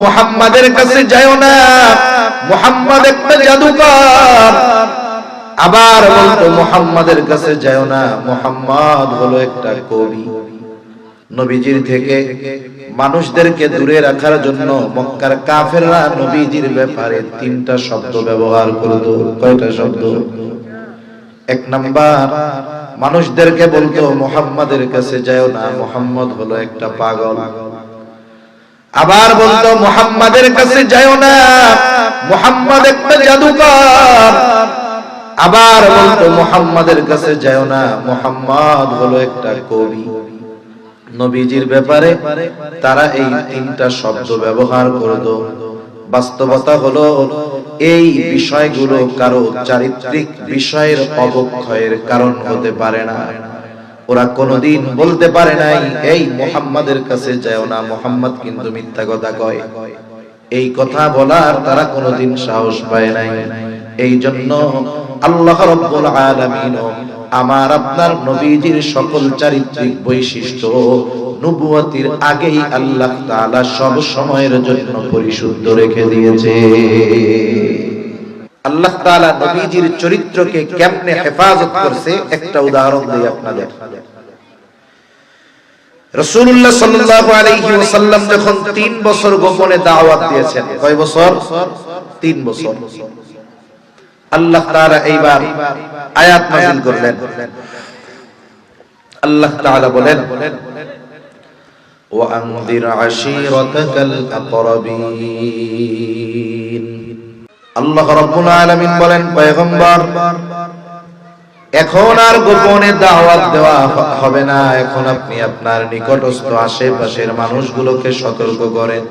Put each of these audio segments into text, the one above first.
মুহাম্মাদের কাছে যাও না, মুহাম্মদ একটা জাদুকর। আবার বলতো মুহাম্মাদের কাছে যাও না, মুহাম্মদ হলো একটা কবি। নবীজির থেকে মানুষদেরকে দূরে রাখার জন্য মক্কার কাফেররা নবীজির ব্যাপারে তিনটা শব্দ ব্যবহার করত। কয়টা শব্দ? এক নাম্বার, মানুষদেরকে বলতো মুহাম্মাদের কাছে যাও না, মুহাম্মদ হলো একটা পাগল। আবার বলতো মুহাম্মাদের কাছে যাও না, মুহাম্মদ একটা জাদুকর। আবার বলতো মুহাম্মাদের কাছে যাও না, মুহাম্মদ হলো একটা কবি। নবীজির ব্যাপারে তারা এই তিনটা শব্দ ব্যবহার করত। বাস্তবতা হলো এই বিষয়গুলো কারো চারিত্রিক বিষয়ের অবক্ষয়ের কারণ হতে পারে না। ওরা কোনদিন বলতে পারে নাই এই মুহাম্মাদের কাছে যাও না, মুহাম্মদ কিন্তু মিথ্যা কথা কয়। এই কথা বলার তারা কোনদিন সাহস পায় নাই। এই জন্য আল্লাহ রাব্বুল আলামিন আমার আপনার নবীজির সকল চারিত্রিক বৈশিষ্ট্য নবুয়তির আগেই আল্লাহ তাআলা সব সময়ের জন্য পরিশুদ্ধ রেখে দিয়েছে। আল্লাহ তাআলা নবীজির চরিত্রকে কেমনে হেফাজত করছে একটা উদাহরণ দেই আপনাদের। রাসূলুল্লাহ সাল্লাল্লাহু আলাইহি ওয়াসাল্লাম যখন 3 বছর গোপনে দাওয়াত দিয়েছেন, কয় বছর? 3 বছর। আল্লাহ তাআলা এইবার আয়াত নাযিল করলেন। আল্লাহ তাআলা বলেন, ওয়া আনযির আশীরাতাকাল আকরাবিন। আল্লাহ রাব্বুল আলামিন বলেন, পয়গম্বর এখন আর গোপনে দাওয়াত দেওয়া হবে না, এখন আপনি আপনার নিকটস্থ আশেপাশের মানুষগুলোকে সতর্ক করেন।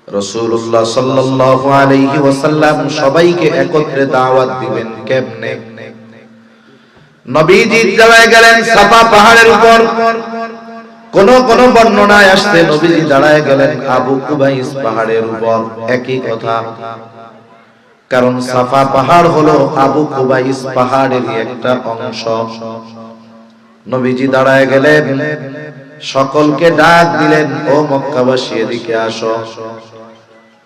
রাসূলুল্লাহ সাল্লাল্লাহু আলাইহি ওয়াসাল্লাম সবাইকে একত্রে দাওয়াত দিবেন কেমনে? নবীজি দাঁড়ায় গেলেন সাফা পাহাড়ের উপর। কোন কোন বর্ণনায় আসছে নবীজি দাঁড়ায় গেলেন আবু কুবাইস পাহাড়ের উপর। একই কথা, কারণ সাফা পাহাড় হলো আবু কুবাইস পাহাড়ের একটা অংশ। নবীজি দাঁড়ায় গেলেন, সকলকে ডাক দিলেন, ও মক্কাবাসী এদিকে আসো।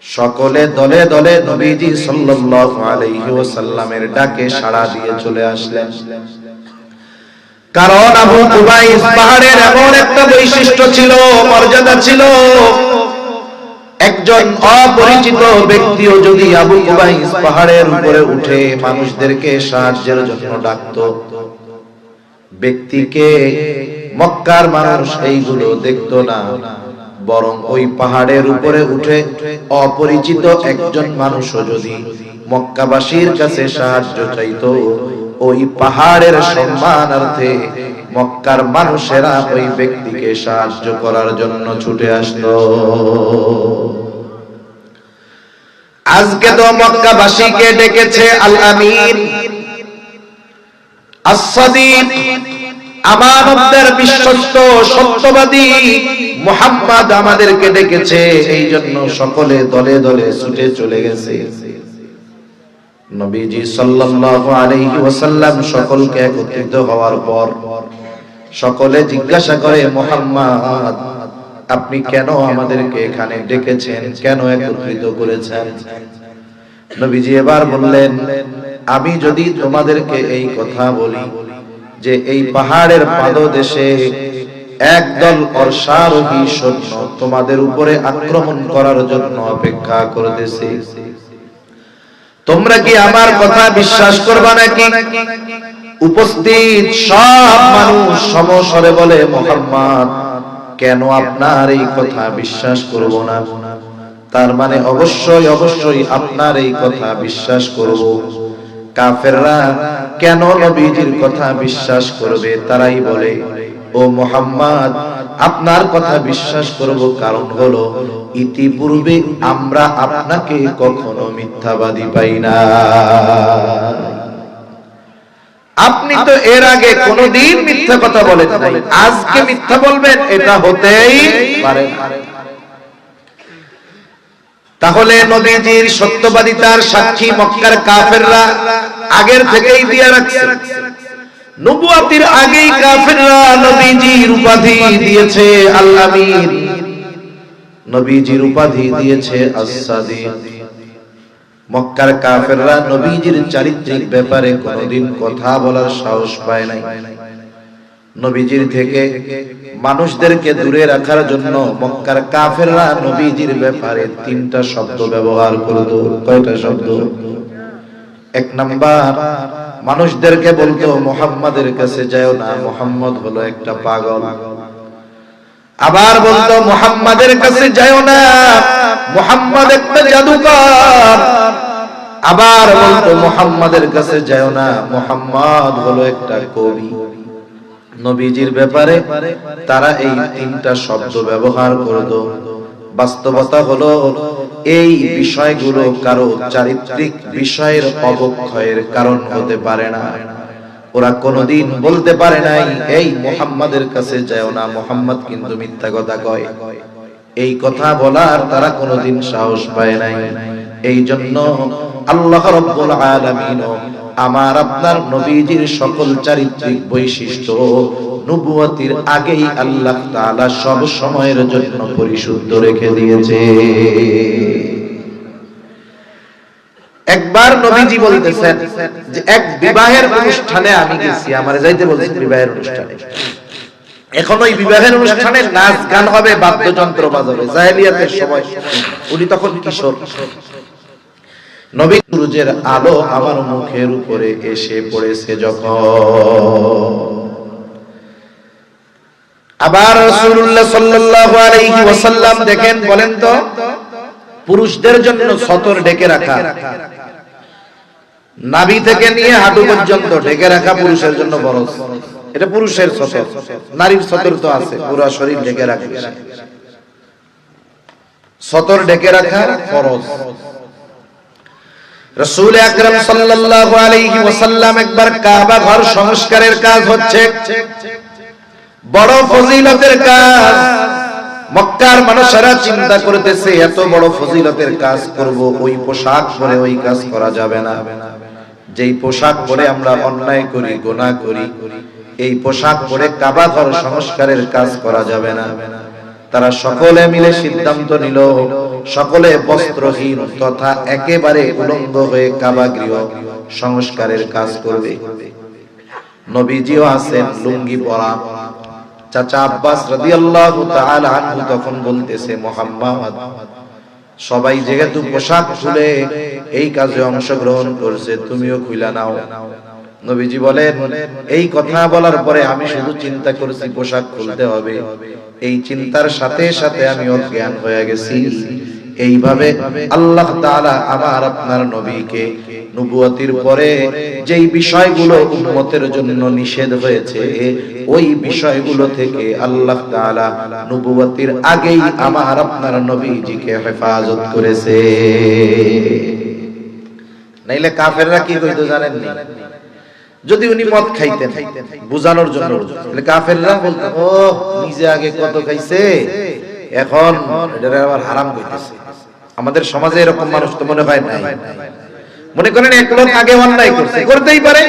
সকলে দলে দলে নবীজি সাল্লাল্লাহু আলাইহি ওয়াসাল্লামের ডাকে সাড়া দিয়ে চলে আসলেন। কারণ আবু কুবাইস পাহাড়ের এমন একটা বৈশিষ্ট্য ছিল, মর্যাদা ছিল, একজন অপরিচিত ব্যক্তিও যদি আবু কুবাইস পাহাড়ের উপরে উঠে মানুষদেরকে সাহায্যের জন্য ডাকতো, ব্যক্তিকে মক্কার মানুষ এইগুলো দেখতো না, বরং ওই পাহাড়ের উপরে উঠে অপরিচিত একজন মানুষও যদি মক্কাবাসীর কাছে সাহায্য চাইতো, ওই পাহাড়ের সম্মানার্থে মক্কার মানুষেরা ওই ব্যক্তিকে সাহায্য করার জন্য ছুটে আসতো। আজকে তো মক্কাবাসীকে ডেকেছে আল আমিন, as-সাদিক, আমানতদার, বিশ্বস্ত, সত্যবাদী মুহাম্মদ আমাদেরকে ডেকেছে। এই জন্য সকলে দলে দলে ছুটে চলে গেছে। নবীজি সাল্লাল্লাহু আলাইহি ওয়াসাল্লাম সকলকে একত্রিত হওয়ার পর সকলে জিজ্ঞাসা করে, মুহাম্মদ আপনি কেন আমাদেরকে এখানে ডেকেছেন, কেন একত্রিত করেছেন? নবীজি এবার বললেন, আমি যদি তোমাদেরকে এই কথা বলি যে এই পাহাড়ের পাদদেশে একদল অশ্বারোহী সৈন্য তোমাদের উপরে আক্রমণ করার জন্য অপেক্ষা করতেছে, তোমরা কি আমার কথা বিশ্বাস করবা নাকি? উপস্থিত সব মানুষ সমস্বরে বলে, মুহাম্মদ কেন আপনার এই কথা বিশ্বাস করব না? তার মানে অবশ্যই অবশ্যই আপনার এই কথা বিশ্বাস করব। কাফেররা কেন নবীজির কথা বিশ্বাস করবে? তারাই বলে, ও মুহাম্মদ আপনার কথা বিশ্বাস করব, কারণ হলো ইতিপূর্বে আমরা আপনাকে কখনো মিথ্যাবাদী পাই না। আপনি তো এর আগে কোনোদিন মিথ্যা কথা বলেন নাই, আজকে মিথ্যা বলবেন এটা হতেই পারে না। তাহলে নবীজির সত্যবাদিতার সাক্ষী মক্কার কাফেররা আগের থেকেই দিয়ে রাখছে। নবুয়তির আগেই কাফেররা নবীজির উপাধি দিয়েছে আল আমিন। নবীজির উপাধি দিয়েছে as-সাদিক। মক্কার কাফেররা নবীজির চারিত্রিক ব্যাপারে কোনোদিন কথা বলার সাহস পায় নাই। নবীজির থেকে মানুষদেরকে দূরে রাখার জন্য মক্কার কাফেররা নবীজির ব্যাপারে 3টা শব্দ ব্যবহার করত। কয়টা শব্দ? এক নাম্বার, মানুষদেরকে বলতো মুহাম্মাদের কাছে যাও না, মুহাম্মদ হলো একটা পাগল। আবার বলতো মুহাম্মাদের কাছে যাও না, মুহাম্মদ একটা জাদুকর। আবার বলতো মুহাম্মাদের কাছে যাও না, মুহাম্মদ হলো একটা কবি। নবীজির ব্যাপারে তারা এই 3টা শব্দ ব্যবহার করত। বাস্তবতা হলো এই বিষয়গুলো কারো চারিত্রিক বিষয়ের অবক্ষয়ের কারণ হতে পারে না। ওরা কোনোদিন বলতে পারে নাই এই মুহাম্মাদের কাছে যাও না, মুহাম্মদ কিন্তু মিথ্যা কথা কয়। এই কথা বলার তারা কোনোদিন সাহস পায় নাই। এই জন্য আল্লাহ রাব্বুল আলামিন আমার আপনার নবীজির সকল চারিত্রিক বৈশিষ্ট্য নবুয়তির আগেই আল্লাহ তাআলা সব সময়ের জন্য পরিশুদ্ধ রেখে দিয়েছে। একবার নবীজি বলতেছেন যে এক বিবাহের অনুষ্ঠানে আমি গেছি, আমারে যাইতে বলছেন বিবাহের অনুষ্ঠানে। এখন ওই বিবাহের অনুষ্ঠানে নাচ গান হবে, বাদ্যযন্ত্র বাজাবে, জাহেলিয়াতের সময়। উনি তখন কিশোর। নবী সূর্যের আলো আমার মুখের উপরে এসে পড়েছে যখন, আবার রাসূলুল্লাহ সাল্লাল্লাহু আলাইহি ওয়াসাল্লাম দেখেন, বলেন তো পুরুষদের জন্য সতর ঢেকে রাখা, নাভি থেকে নিয়ে হাঁটু পর্যন্ত ঢেকে রাখা পুরুষের জন্য ফরজ। এটা পুরুষের সতর। নারীর সতর তো আছে, পুরো শরীর ঢেকে রাখবে, সতর ঢেকে রাখা ফরজ। রাসূল আকরাম সাল্লাল্লাহু আলাইহি ওয়াসাল্লাম একবার কাবা ঘর সংস্কারের কাজ হচ্ছে, বড় ফজিলতের কাজ। মক্কার মানুষেরা চিন্তা করতেছে এত বড় ফজিলতের কাজ করব, ওই পোশাক পরে ওই কাজ করা যাবে না। যেই পোশাক পরে আমরা অন্যায় করি, গুনাহ করি, এই পোশাক পরে কাবা ঘর সংস্কারের কাজ করা যাবে না। তারা সকলে মিলে সিদ্ধান্ত নিল, সকলে বস্ত্রহীন তথা একেবারে উলঙ্গ হয়ে কাবা গৃহ সংস্কারের কাজ করবে। নবীজিও আছেন লুঙ্গি পরা। চাচা আব্বাস রাদিয়াল্লাহু তাআলা আনহু তখন বলতেছে, মুহাম্মদ সবাই যেহেতু পোশাক খুলে এই কাজে অংশগ্রহণ করছে, তুমিও খুলে নাও। নবীজি বলেন, এই কথা বলার পরে আমি শুধু চিন্তা করেছি পোশাক খুলতে হবে। এই চিন্তার সাথে সাথে আমি অজ্ঞান হয়ে গেছি। এইভাবে আল্লাহ তাআলা আমার আপনার নবীকে নবুয়তির পরে যেই বিষয়গুলো উম্মতের জন্য নিষেধ হয়েছে, ওই বিষয়গুলো থেকে আল্লাহ তাআলা নবুয়তির আগেই আমার আপনার নবীজিকে হেফাজত করেছে। নাইলে কাফেররা কি কইতো জানেন নি? যদি উনি মদ খাইতেন বুঝানোর জন্য, তাহলে কাফেররা বলতো, ও নিজে আগে কত খাইছে, এখন এটা আবার হারাম কইতেছে। আমাদের সমাজে এরকম মানুষ তো মনে হয় নাই। মনে করেন এক লোক আগে অন্যায় করছে, করতেই পারে,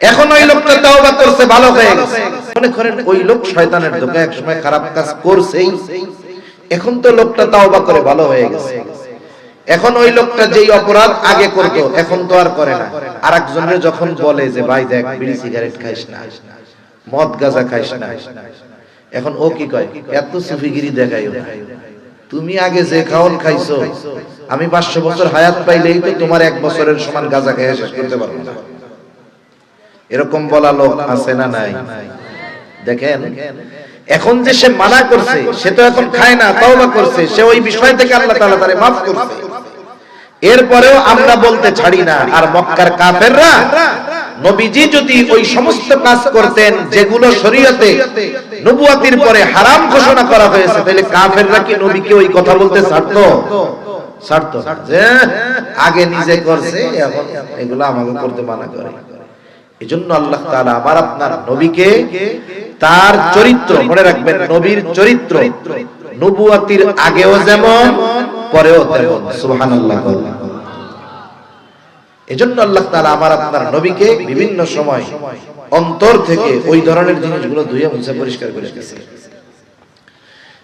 এখন ওই লোকটা তাওবা করছে, ভালো হয়ে গেছে। মনে করেন ওই লোক শয়তানের ধোঁকায় এক সময় খারাপ কাজ করছেই, এখন তো লোকটা তাওবা করে ভালো হয়ে গেছে। এখন ওই লোকটা যেই অপরাধ আগে করতো এখন তো আর করে না। আরেকজনের যখন বলে যে ভাই দেখ, বিড়ি সিগারেট খাইস না, মদ গাঁজা খাইস না, এখন ও কি কয়, এত সুফিগিরি দেখাইও না, তুমি আগে যে খাওন খাইছো, আমি 500 বছর হায়াত পাইলেই তো তোমার 1 বছরের সমান গাঁজা খেয়ে শেষ করতে পারবো না। এরকম বলা লোক আছে না নাই? দেখেন, এখন যে সে মানা করছে, সে তো এখন খায় না, তাওবা করছে, সে ওই বিষয় থেকে আল্লাহ তাআলা তারে মাফ করছে। এরপরেও আমরা বলতে ছাড়ি না। আর মক্কার কাফেররা, নবীজি যদি ওই সমস্ত কাজ করতেন যেগুলো শরীয়তে নবুয়তির পরে হারাম ঘোষণা করা হয়েছে, তাহলে কাফেররা কি নবীকে ওই কথা বলতে ছাড়তো? ছাড়তো যে আগে নিজে করছে, এখন এগুলো আমাকে করতে মানা করে। এজন্য আল্লাহ তাআলা আমার আপনার নবীকে তার চরিত্র, মনে রাখবেন, নবীর চরিত্র নবুয়তির আগেও যেমন পরেও তেমন। সুবহানাল্লাহ। এজন্য আল্লাহ তাআলা আমার আপনার নবীকে বিভিন্ন সময় অন্তর থেকে ওই ধরনের জিনিসগুলো ধুয়ে মুছে পরিষ্কার করে দিয়েছে।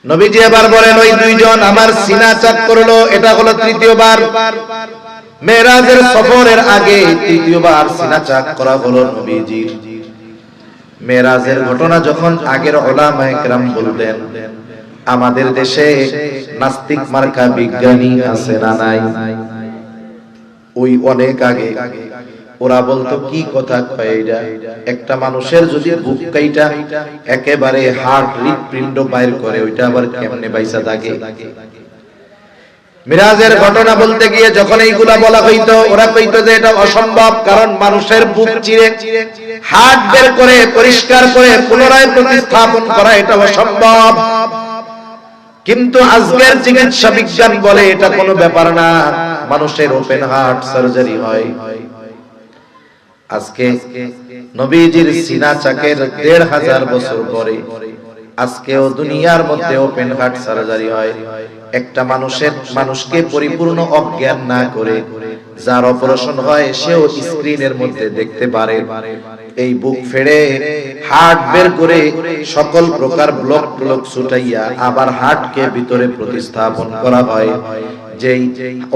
নবীজি এবার বলেন ওই দুইজন আমার সিনা চাক করলো, এটা হলো তৃতীয়বার। মেরাজের সফরের আগে তৃতীয়বার সিনা চাক করা হলো নবীজির। মেরাজের ঘটনা যখন আগের উলামায়ে কেরাম বলতেন, আমাদের দেশে নাস্তিক মার্কা বিজ্ঞানী আছে না নাই? ওই অনেক আগে ওরা বলতো কি কথা কয় এটা, একটা মানুষের যদি বুক কাইটা একেবারে হার্ট হৃদপিণ্ড বাইর করে, ওইটা আবার কেমনে বাইসা থাকে? মিরাজের ঘটনা বলতে গিয়ে যখন এইগুলা বলা হইতো, ওরা কইতো যে এটা অসম্ভব, কারণ মানুষের বুক চিরে হার্ট বের করে পরিষ্কার করে পুনরায় প্রতিস্থাপন করা এটা অসম্ভব। কিন্তু আজকের চিকিৎসা বিজ্ঞান বলে এটা কোনো ব্যাপার না, মানুষের ওপেন হার্ট সার্জারি হয়। আজকে নবীজির সিনা চাকের ১৫০০ বছর পরে আজকেও দুনিয়ার মধ্যে ওপেন হার্ট সার্জারি হয়। একটা মানুষকে পরিপূর্ণ অজ্ঞান না করে যার অপারেশন হয়, সেও স্ক্রিনের মধ্যে দেখতে পারে এই বুক ফেড়ে হার্ট বের করে সকল প্রকার ব্লক ছুটাইয়া আবার হার্টকে ভিতরে প্রতিস্থাপন করা হয়। যেই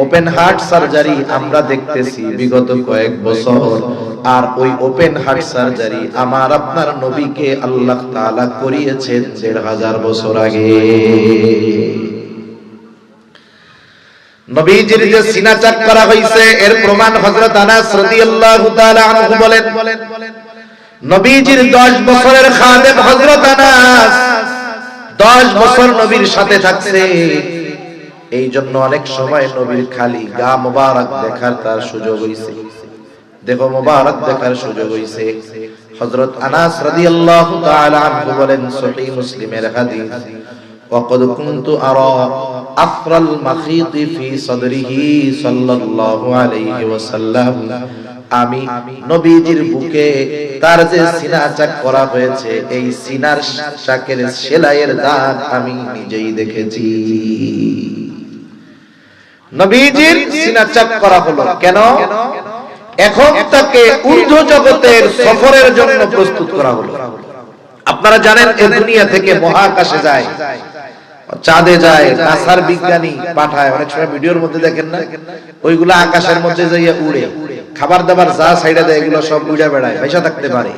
ওপেন হার্ট সার্জারি আমরা দেখতেছি বিগত কয়েক বছর, আর ওই ওপেন হার্ট সার্জারি আমার আপনার নবীকে আল্লাহ তাআলা করিয়েছেন ১৫০০ বছর আগে। নবীজির যে সিনা চাক করা হইছে এর প্রমাণ হযরত আনাস রাদিয়াল্লাহু তাআলা আনহু বলেন, নবীজির ১০ বছরের খাদেম হযরত আনাস ১০ বছর নবীর সাথে থাকছে। এই জন্য অনেক সময় নবীর খালি গা মোবারক দেখার তার সুযোগ হইছে, দেখো মোবারক দেখার সুযোগ হইছে। হযরত আনাস রাদিয়াল্লাহু তাআলা আনহু বলেন, সহিহ মুসলিমের হাদিস, ওয়াকাদ কুনতু আরা আফরাল মাখিত ফি সাদরিহি সাল্লাল্লাহু আলাইহি ওয়াসাল্লাম, আমি নবীজির বুকে তার যে সিনা চাক করা হয়েছে, এই সিনার চাকের সেলাইয়ের দাগ আমি নিজেই দেখেছি। নবীজির সিনা চাক করা হলো কেন? এখন তাকে ঊর্ধ্ব জগতের সফরের জন্য প্রস্তুত করা হলো। আপনারা জানেন এই দুনিয়া থেকে মহাকাশে যায়, চাঁদে যায়, নাসার বিজ্ঞানী পাঠায়, অনেক সময় ভিডিওর মধ্যে দেখেন না, ওইগুলো আকাশের মধ্যে যাইয়া উড়ে, খাবার দাবার যা সাইডে দেয় এগুলো সব উড়ে বেড়ায়, পয়সা থাকতে পারে।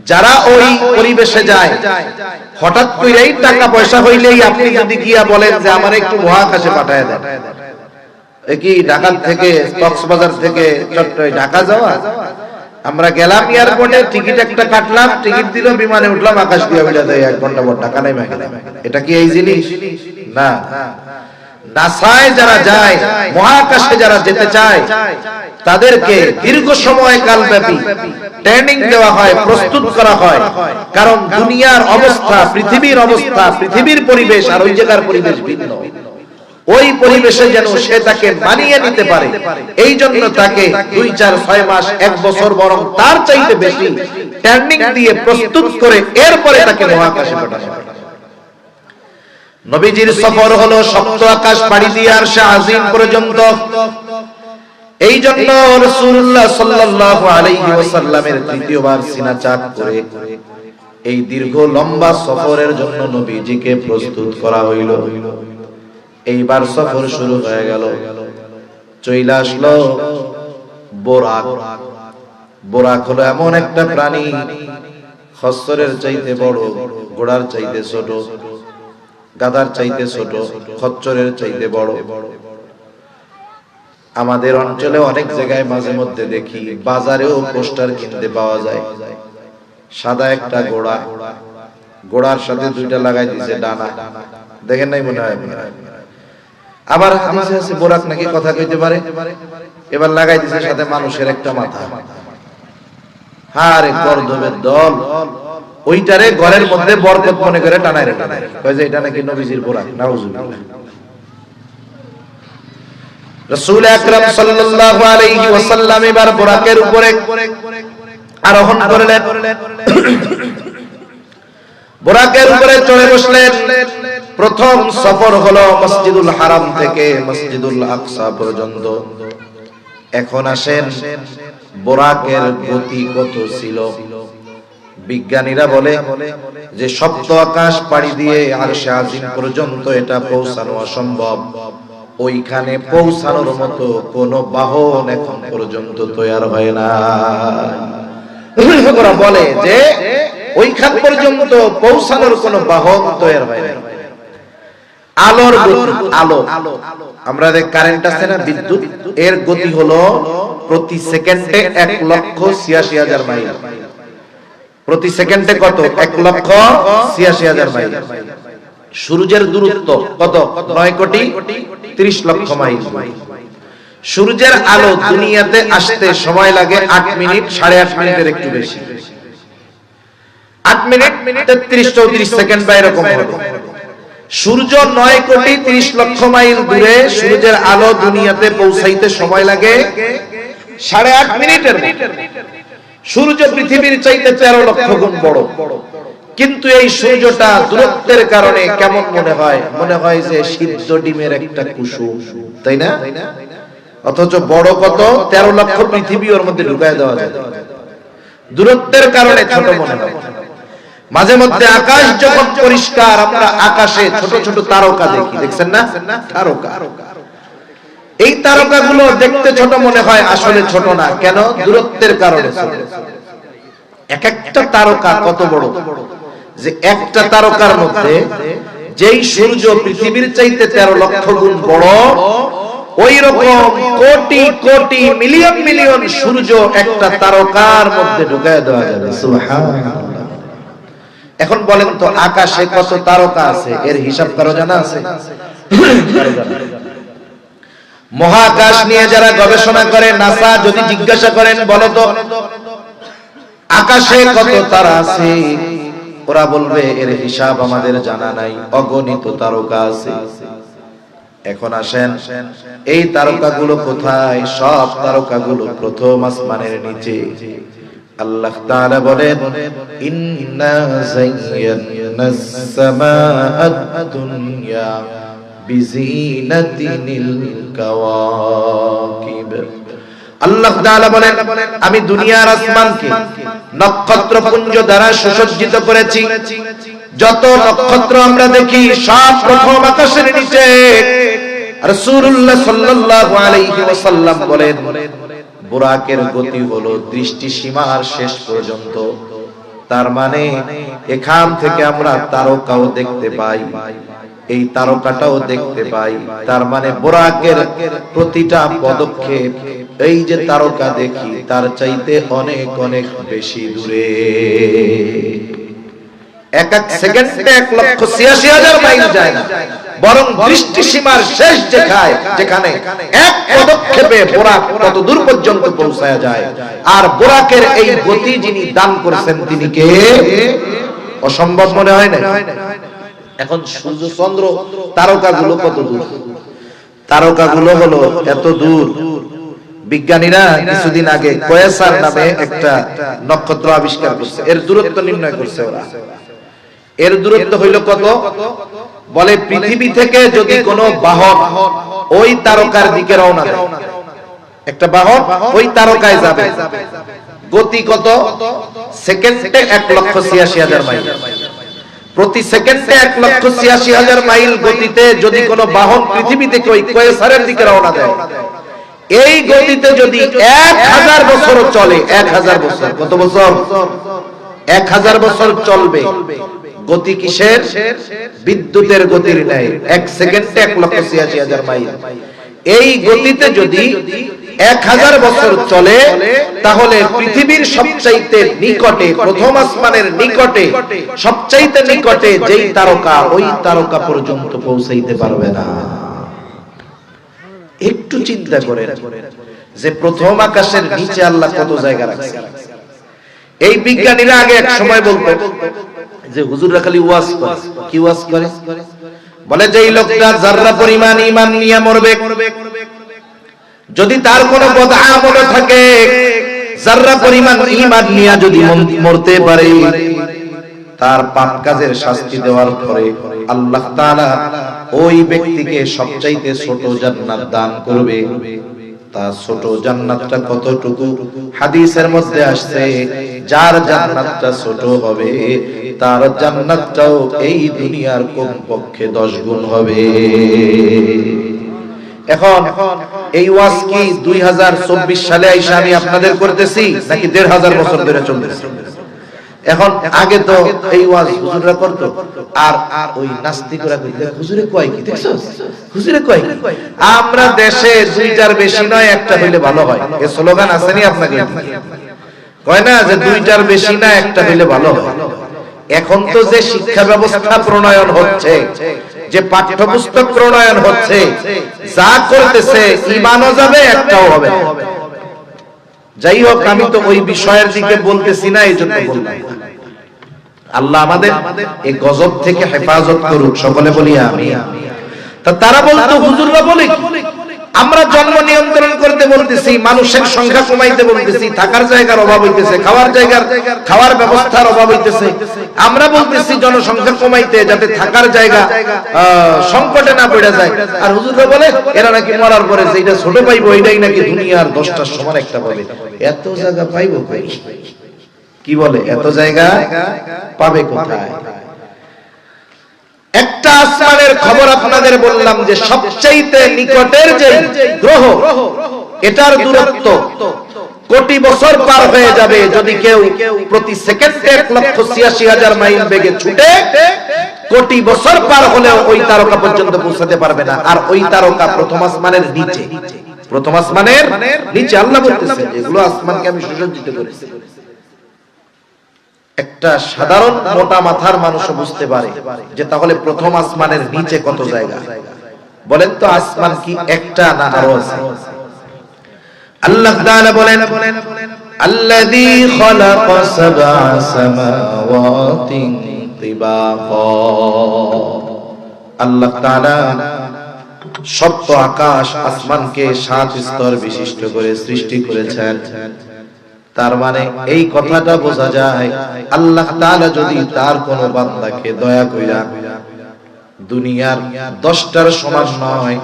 যারা ওই পরিবেশে যায়, হঠাৎ করেই টাকা পয়সা হইলেই আপনি যদি গিয়া বলেন যে আমার একটু মহাকাশে পাঠায় দেন, কি ঢাকা থেকে কক্সবাজার থেকে চট্টগ্রাম ঢাকা যাওয়া? আমরা গেলাম এয়ারপোর্টে, টিকিট একটা কাটলাম, টিকিট দিল, বিমানে উঠলাম, আকাশ দিয়ে উড়ে যায় 1 ঘন্টা পর ঢাকা নাই গেলাম। এটা কি এই জিনিস? না। নাসায় যারা যায়, মহাকাশে যারা যেতে চায়, তাদেরকে দীর্ঘ সময় কালব্যাপী ট্রেনিং দেওয়া হয়, প্রস্তুত করা হয়। কারণ দুনিয়ার অবস্থা, পৃথিবীর অবস্থা, পৃথিবীর পরিবেশ আর ওই জায়গার পরিবেশ ভিন্ন। ওই পরিবেশে যেন সে তাকে মানিয়ে নিতে পারে, এই জন্য তাকে 2, 4, 6 মাস, 1 বছর, বরং তার চাইতে বেশি ট্রেনিং দিয়ে প্রস্তুত করে এরপরে তাকে মহাকাশে পাঠানো হয়। নবীজির সফর হলো সপ্ত আকাশ পাড়ি দিয়ে আরশে আজিম পর্যন্ত। এই জন্য রাসূলুল্লাহ সাল্লাল্লাহু আলাইহি ওয়াসাল্লামের তৃতীয়বার সিনা চাক করে এই দীর্ঘ লম্বা সফরের জন্য নবীজিকে প্রস্তুত করা হইল। এইবার সফর শুরু হয়ে গেল, চইলা আসলো বোরাক। বোরাক হলো এমন একটা প্রাণী, খচ্চরের চাইতে বড়, ঘোড়ার চাইতে ছোট, গাধার চাইতে ছোট, খচ্চরের চাইতে বড়। আমাদের অঞ্চলে অনেক জায়গায় মাঝে মধ্যে দেখি, বাজারেও পোস্টার কিনতে পাওয়া যায়, সাদা একটা ঘোড়া, ঘোড়ার সাথে 2টা লাগাই দিয়েছে ডানা, দেখেন নাই মনে হয়? আবার হাদিসে আছে বোরাক নাকি কথা কইতে পারে, এবার লাগাই দিয়েছে সাথে মানুষের একটা মাথা। হারে করদমের দল, ওইটারে ঘরের মধ্যে বরকত মনে করে টানায় রেখে দেয়, কয় যে এটা নাকি নবীজির বোরাক। নাউজুবিল্লাহ। রাসূল আকরাম সাল্লাল্লাহু আলাইহি ওয়াসাল্লাম এবার বোরাকের উপরে আরোহণ করলেন, বোরাকের উপরে চড়ে বসলেন। প্রথম সফর হলো মসজিদুল হারাম থেকে মসজিদুল আকসা পর্যন্ত। এখন আসেন বোরাকের গতি কত ছিল। বিজ্ঞানীরা বলে যে সপ্ত আকাশ পাড়ি দিয়ে আরশে আজিম পর্যন্ত এটা পৌঁছানো অসম্ভব। ওইখানে পৌঁছানোর মতো কোনো বাহন এখন পর্যন্ত তৈরি হয় না। ওরা বলে যে ওইখান পর্যন্ত পৌঁছানোর কোনো বাহন তৈরি হয় না। আলোর গতি, আলো, আমরা যে কারেন্ট আছে না, বিদ্যুৎ, এর গতি হলো প্রতি সেকেন্ডে 1,86,000 মাইল। প্রতি সেকেন্ডে কত? 1,86,000 মাইল। সূর্যের দূরত্ব কত? 9,30,00,000 মাইল। সূর্যের আলো দুনিয়াতে আসতে সময় লাগে 8 মিনিট, 8.5 মিনিটের একটু বেশি। 8 মিনিট 33-34 সেকেন্ড বা এরকম হবে। সূর্য 9,30,00,000 মাইল দূরে, সূর্যের আলো দুনিয়াতে পৌঁছাইতে সময় লাগে 8.5 মিনিটের মতো। সূর্য পৃথিবীর চাইতে 13 লক্ষ গুণ বড়, কিন্তু এই সূর্যটা দূরত্বের কারণে কেমন মনে হয়? মনে হয় যে সিদ্ধ ডিমের একটা কুসুম, তাই না? অথচ বড় কত? 13 লক্ষ পৃথিবী ওর মধ্যে ঢুকায় দেওয়া যায়। দূরত্বের কারণে ছোট মনে হয়। মাঝে মধ্যে আকাশ যখন পরিষ্কার, আমরা আকাশে ছোট ছোট তারকা দেখি, দেখছেন না? তারকা, এই তারকাগুলো দেখতে ছোট মনে হয়, আসলে ছোট না। কেন? দূরত্বের কারণে। এক একটা তারকা কত বড়, যে একটা তারকার মধ্যে যেই সূর্য পৃথিবীর চাইতে 13 লক্ষ গুণ বড়, ওই রকম কোটি কোটি মিলিয়ন মিলিয়ন সূর্য একটা তারকার মধ্যে ঢুকায় দেওয়া যাবে। সুবহানাল্লাহ। এখন বলেন তো, আকাশে কত তারকা আছে? এর হিসাব কারো জানা আছে? মহাকাশ নিয়ে যারা গবেষণা করে, নাসা যদি জিজ্ঞাসা করেন, বলো তো আকাশে কত তারা আছে, ওরা বলবে এর হিসাব আমাদের জানা নাই, অগণিত তারকা আছে। এখন আসেন, এই তারকাগুলো কোথায়? সব তারকাগুলো প্রথম আসমানের নিচে। আল্লাহ তাআলা বলেন, ইন্না যায়্যানাস সামাআদ দুনিয়া বিজিনাতিনিল কাওয়াকিব। আল্লাহ তাআলা বলেন, আমি দুনিয়ার আসমানকে নক্ষত্রপুঞ্জ দ্বারা সুসজ্জিত করেছি। যত নক্ষত্র আমরা দেখি সব প্রথম আকাশের নিচে। রাসূলুল্লাহ সাল্লাল্লাহু আলাইহি ওয়াসাল্লাম বলেন, বুরাকের গতি হলো দৃষ্টি সীমার শেষ পর্যন্ত। তার মানে এখান থেকে আমরা তারকাও দেখতে পাই, এই তারকাটাও দেখতে পাই। তার মানে বুরাকের প্রতিটা পদক্ষেপ, এই যে তারকা দেখি, তার চাইতে অনেক অনেক বেশি দূরে। এক এক সেকেন্ডে 1,86,000 মাইল যায় না, বরং দৃষ্টি সীমার শেষ যেখানে এক পদক্ষেপে বুরাক কত দূর পর্যন্ত পৌঁছায় যায়। আর বুরাকের এই গতি যিনি দান করেছেন, তিনি কে? অসম্ভব মনে হয় না? এখন সূর্য চন্দ্র তারকাগুলো কত দূর? তারকাগুলো হলো এত দূর। বিজ্ঞানীরা কিছুদিন আগে কোয়েসার নামে একটা নক্ষত্র আবিষ্কার করছে, এর দূরত্ব নির্ণয় করছে ওরা। এর দূরত্ব হইল কত? বলে পৃথিবী থেকে যদি কোনো বাহন ওই তারকার দিকে রওনা দেয়, একটা বাহন ওই তারকায় যাবে, গতি কত? সেকেন্ডে 1,86,000 মাইল। প্রতি সেকেন্ডে 1,86,000 মাইল গতিতে যদি কোনো বাহন পৃথিবী থেকে ওই কোয়েসারের দিকে রওনা দেয়, এই গতিতে যদি 1000 বছর চলে, 1000 বছর, কত বছর? 1000 বছর চলবে। গতি কিসের? বিদ্যুতের গতির ন্যায়। এক সেকেন্ডে 1,86,000 মাইল। এই গতিতে যদি 1000 বছর চলে, তাহলে পৃথিবীর সবচাইতে নিকটে, প্রথম আসমানের নিকটে, সবচাইতে নিকটে যেই তারকা, ওই তারকা পর্যন্ত পৌঁছাইতে পারবে না। একটু চিন্তা করেন যে প্রথম আকাশের নিচে আল্লাহ কত জায়গা রাখছে। এই বিজ্ঞানীরা আগে এক সময় বলতো যে হুজুররা খালি ওয়াজ করে। কি ওয়াজ করে? বলে যে এই লোকটা যাররা পরিমাণ ঈমান নিয়ে মরবে, যদি তার কোনো বদআমল থাকে, যাররা পরিমাণ ঈমান নিয়ে যদি মরতে পারে, তার পাপ কাজের শাস্তি দেওয়ার পরে আল্লাহ তাআলা ওই ব্যক্তিকে সবচাইতে ছোট জান্নাত দান করবে। তা ছোট জান্নাতটা কতটুকু? হাদিসের মধ্যে আসছে যার জান্নাতটা ছোট হবে তার জান্নাতটাও এই দুনিয়ার কমপক্ষে 10 গুণ হবে। এখন এই ওয়াজ কি 2024 সালে আইসা আমি আপনাদের করতেছি নাকি 1500 বছর ধরে চলতেছে? এখন আগে তো এই ওয়াজ হুজুররা করতো, আর ওই নাস্তিকরা কইতো হুজুরে কয় কি, দেখছো হুজুরে কয় কি? আমরা দেশে দুইটার বেশি নয় একটা হইলে ভালো হয়, এই স্লোগান আসেনি আপনাকে? কয় না যে দুইটার বেশি না একটা হইলে ভালো হয়। এখন তো যে শিক্ষা ব্যবস্থা প্রণয়ন হচ্ছে, যে পাঠ্যপুস্তক প্রণয়ন হচ্ছে, যা করতেছে ঈমানও যাবে একটাও হবে না। যাই হোক, আমি তো ওই বিষয়ের দিকে বলতেছি না, এই জন্য বললাম। আল্লাহ আমাদের এই গজব থেকে হেফাজত করুক, সকলে বলি আমিন। তা তারা বলতো হুজুররা বলে আমরা জন্ম নিয়ন্ত্রণ করতে বলতেছি, মানুষের সংখ্যা কমাইতে বলতেছি, থাকার জায়গার অভাব হইতেছে, খাওয়ার ব্যবস্থার অভাব হইতেছে, আমরা বলতেছি জনসংখ্যা কমাইতে যাতে থাকার জায়গা সংকটে না পড়ে যায়। আর হুজুররা বলে এরা নাকি মরার পরে যেটা ছোট পাইবো এটাই নাকি দুনিয়ার 10টার সমান একটা পাবে। এত জায়গা পাইবো কই? কি বলে এত জায়গা পাবে কোথায়? একটা আসমানের খবর আপনাদের বললাম যে সবচাইতে নিকটের যে গ্রহ, এটার দূরত্ব কোটি বছর পার হয়ে যাবে যদি কেউ প্রতি সেকেন্ডে 1,86,000 মাইল বেগে ছুটে। কোটি বছর পার হলেও ওই তারকা পর্যন্ত পৌঁছাতে পারবে না। আর ওই তারকা প্রথম আসমানের নিচে, প্রথম আসমানের নিচে। আল্লাহ বলতেছে এগুলো আসমানকে আমি সুসজ্জিত করেছি। একটা সাধারণ মোটা মাথার মানুষ বুঝতে পারে যে তাহলে প্রথম আসমানের নিচে কত জায়গা। বলেন তো আসমান কি একটা না আরো আছে? আল্লাহ তাআলা বলেন আল্লাযী খালাকা সাবআ সামাওয়াতিন তিবাকা। আল্লাহ তাআলা সপ্ত আকাশ আসমানকে 7 স্তর বিশিষ্ট করে সৃষ্টি করেছেন। তার মানে এই কথাটা বোঝা যায় আল্লাহ তাআলা যদি তার কোন বান্দাকে দয়া কইরা দুনিয়ার 10টার সমান নয়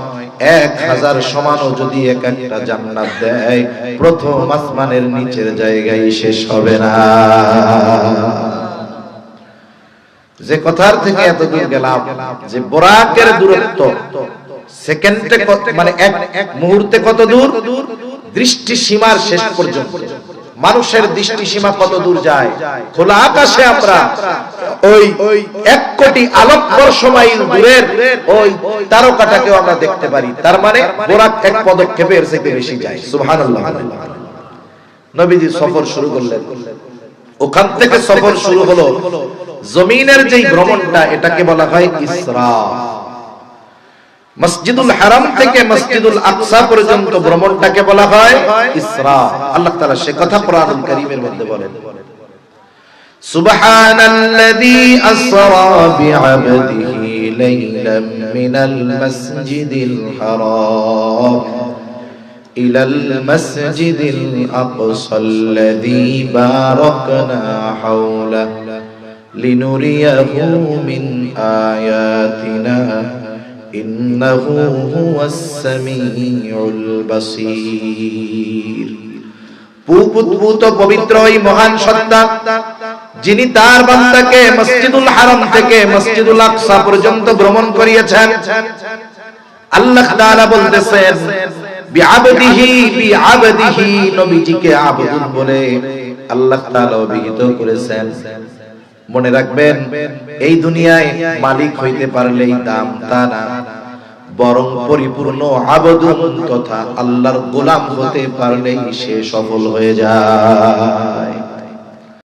1000 সমানও যদি এক একটা জান্নাত দেয়, প্রথম আসমানের নিচের জায়গায় শেষ হবে না। যে কথার থেকে এত দূর গেলাম যে বোরাকের দূরত্ব সেকেন্ডে মানে এক মুহূর্তে কত দূর, দৃষ্টি সীমার শেষ পর্যন্ত। মানুষের দৃষ্টি সীমা কত দূর যায়? খোলা আকাশে আমরা ওই 1 কোটি আলোকবর্ষ মাইল দূরের ওই তারকাটাকেও আমরা দেখতে পারি। তার মানে বোরাক এক পদক্ষেপে এর থেকে বেশি যায়। সুবহানাল্লাহ। নবীজি সফর শুরু করলেন, ওখান থেকে সফর শুরু হলো। জমিনের যেই ভ্রমণটা এটাকে বলা হয় ইসরা। মসজিদুল হারাম থেকে মসজিদুল আকসা পর্যন্ত ভ্রমণটাকে বলা হয় ইসরা। আল্লাহ তাআলা সে কথা কোরআনুল কারীমের মধ্যে বলেন সুবহানাল্লাযী আসরা বিআবদিহি লাইলাম মিনাল মাসজিদিল হারাম ইলাল মাসজিদিল আকসাল্লাযী বারাকনা হাওলাহু লিনুরিয়াহু মিন আয়াতিনা ইন্নাহু হুয়াস সামিউল বাসীর। পুত পবিত্র ওই মহান সত্তা যিনি তার বান্দাকে মসজিদুল হারাম থেকে মসজিদুল আকসা পর্যন্ত ভ্রমণ করিয়েছেন। আল্লাহ তাআলা বলতেছেন বিআবদিহি, নবীজিকে আবুদ বলে আল্লাহ তাআলা অভিহিত করেছেন। মনে রাখবেন এই দুনিয়ায় মালিক হইতে পারলেই দাম তা না, বরং পরিপূর্ণ আবদুন তথা আল্লাহর গোলাম হতে পারলেই সে সফল হয়ে যায়।